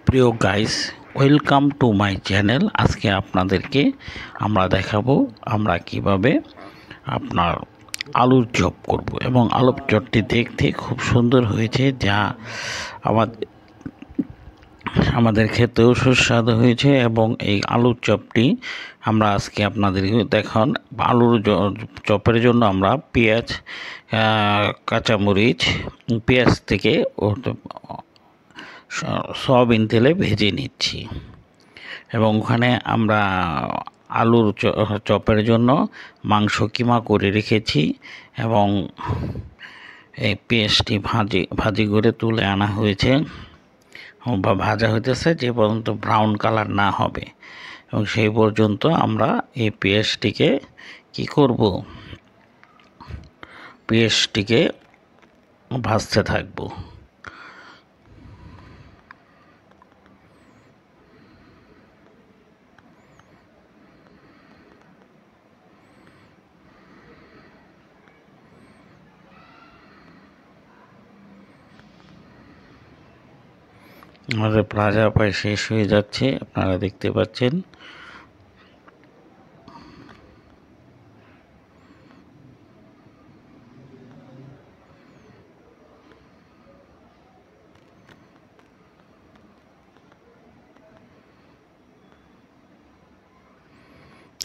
প্রিয় guys, welcome to my channel. আজকে আপনাদেরকে আমরা দেখাবো আমরা কিভাবে আপনার আলুর চপ করব এবং আলুর চপটি দেখতে খুব সুন্দর হয়েছে, যা আমাদের আমাদের খেতেও সুস্বাদু হয়েছে। এবং এই আলুর চপটি আমরা আজকে আপনাদেরকে দেখান। চপের জন্য আমরা পেঁয়াজ, কাঁচামরিচ, পেঁয়াজ থেকে সয়াবিন তেলে ভেজে নিচ্ছি। এবং ওখানে আমরা আলুর চপের জন্য মাংস কিমা করে রেখেছি এবং এই পেঁয়াজটি ভাজি করে তুলে আনা হয়েছে বা ভাজা হইতেছে, যে পর্যন্ত ব্রাউন কালার না হবে। এবং সেই পর্যন্ত আমরা এই পেঁয়াজটিকে পেঁয়াজটিকে ভাজতে থাকবো। আমাদের ভাজা প্রায় শেষ হয়ে যাচ্ছে, আপনারা দেখতে পাচ্ছেন।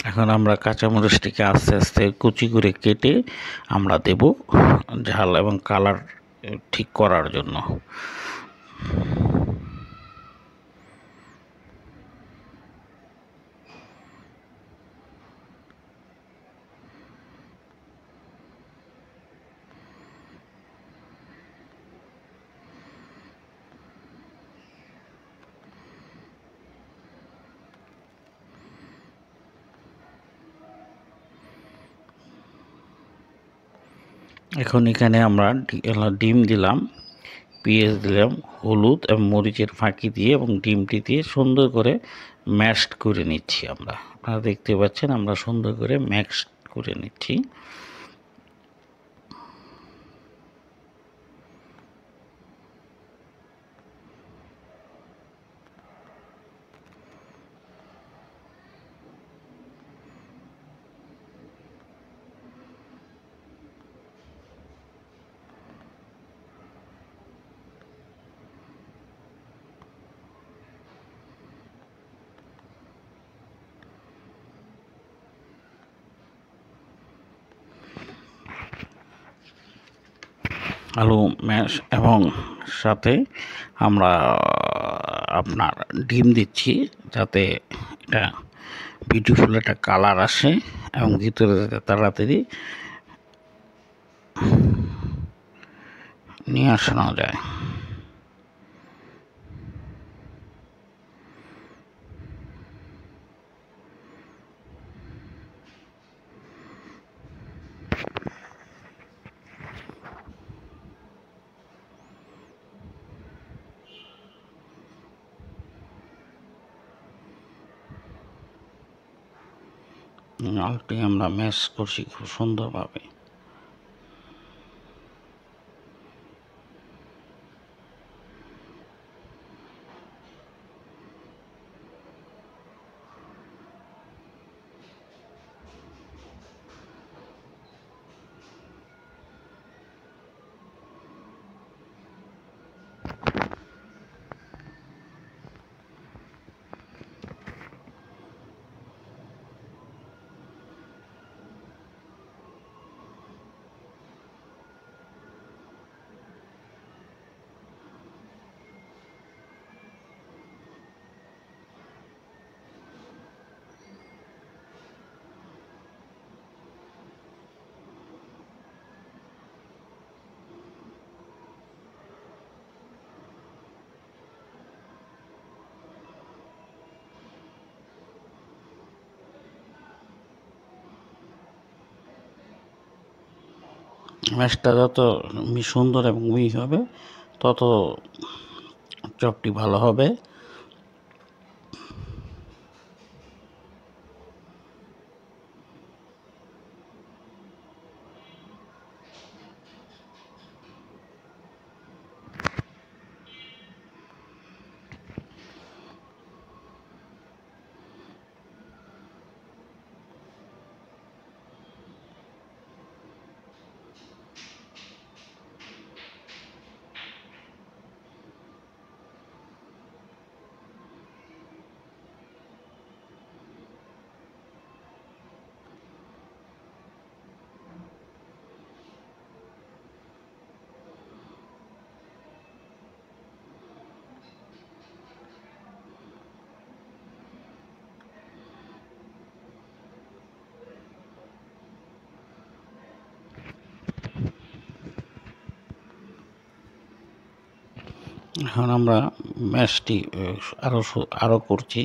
এখন আমরা কাঁচামরিচটিকে আস্তে আস্তে কুচি করে কেটে আমরা দেব ঝাল এবং কালার ঠিক করার জন্য। এখন এখানে আমরা ডিম দিলাম, পেঁয়াজ দিলাম, হলুদ এবং মরিচের ফাঁকি দিয়ে এবং ডিমটি দিয়ে সুন্দর করে ম্যাশড করে নিচ্ছি। আপনারা দেখতে পাচ্ছেন আমরা সুন্দর করে ম্যাশড করে নিচ্ছি। আলু ম্যাশ এবং সাথে আমরা আপনার ডিম দিচ্ছি, যাতে এটা বিউটিফুল একটা কালার আসে এবং ভিতরে যাতে তাড়াতাড়ি নিয়ে আসানো যায়। আলুটি আমরা ম্যাশ করছি খুব সুন্দরভাবে। ম্যাশটা যত সুন্দর এবং মিহি হবে, তত চপটি ভালো হবে। এখন আমরা ম্যাশটি আরও করছি,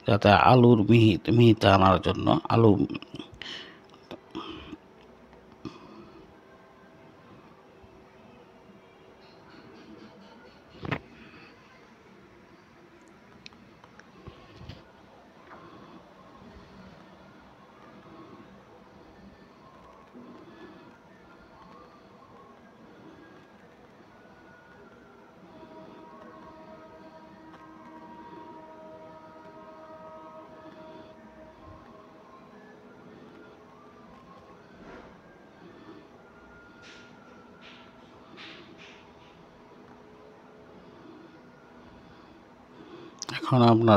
যাতে আলুর মিহিটা আনার জন্য আলু এখন আমরা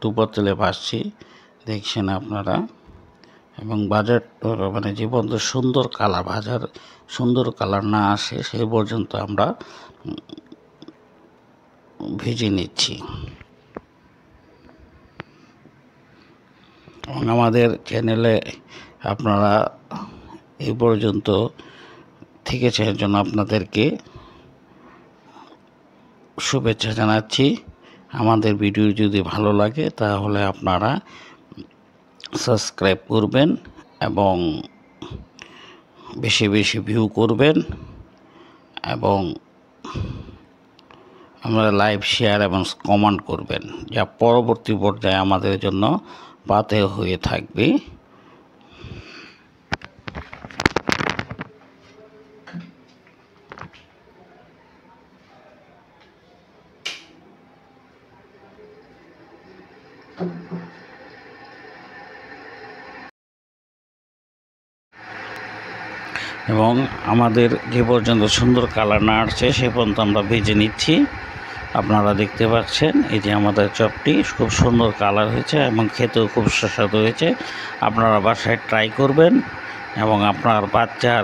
দুপুর তেলে ভাজছি, দেখছেন আপনারা। এবং মানে যে পর্যন্ত সুন্দর কালার না আসে সেই পর্যন্ত আমরা ভেজে নিচ্ছি। এবং আমাদের চ্যানেলে আপনারা এই পর্যন্ত থেকেছেন এর জন্য আপনাদেরকে শুভেচ্ছা জানাচ্ছি। আমাদের ভিডিও যদি ভালো লাগে তাহলে আপনারা সাবস্ক্রাইব করবেন এবং বেশি বেশি ভিউ করবেন, এবং আমরা লাইভ শেয়ার এবং কমেন্ট করবেন, যা পরবর্তী পর্যায়ে আমাদের জন্য পাথেয় হয়ে থাকবে। এবং আমাদের যে পর্যন্ত সুন্দর কালার না আসছে সে পর্যন্ত আমরা ভেজে নিচ্ছি। আপনারা দেখতে পাচ্ছেন এই যে আমাদের চপটি খুব সুন্দর কালার হয়েছে এবং খেতেও খুব সুস্বাদু হয়েছে। আপনারা বাসায় ট্রাই করবেন এবং আপনার বাচ্চার